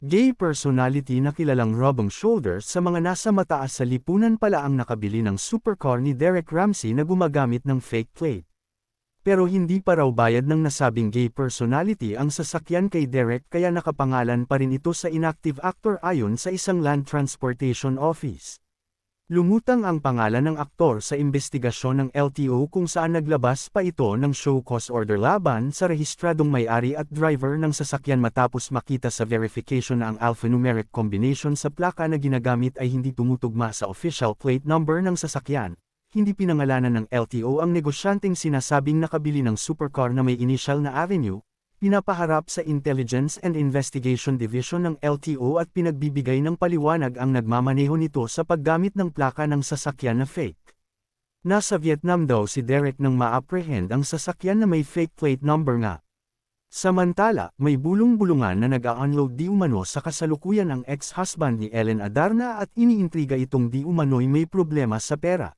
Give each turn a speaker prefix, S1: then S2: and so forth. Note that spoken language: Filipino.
S1: Gay personality na kilalang rubong shoulders sa mga nasa mataas sa lipunan pala ang nakabili ng supercar ni Derek Ramsey na gumagamit ng fake plate. Pero hindi pa raw bayad ng nasabing gay personality ang sasakyan kay Derek kaya nakapangalan pa rin ito sa inactive actor ayon sa isang land transportation office. Lumutang ang pangalan ng aktor sa investigasyon ng LTO kung saan naglabas pa ito ng show cause order laban sa rehistradong may-ari at driver ng sasakyan matapos makita sa verification na ang alphanumeric combination sa plaka na ginagamit ay hindi tumutugma sa official plate number ng sasakyan. Hindi pinangalanan ng LTO ang negosyanteng sinasabing nakabili ng supercar na may initial na Avenue, pinapaharap sa Intelligence and Investigation Division ng LTO at pinagbibigay ng paliwanag ang nagmamaneho nito sa paggamit ng plaka ng sasakyan na fake. Nasa Vietnam daw si Derek nang ma-apprehend ang sasakyan na may fake plate number nga. Samantala, may bulong-bulungan na nag-a-unload di umano sa kasalukuyan ang ex-husband ni Ellen Adarna at iniintriga itong di umano'y may problema sa pera.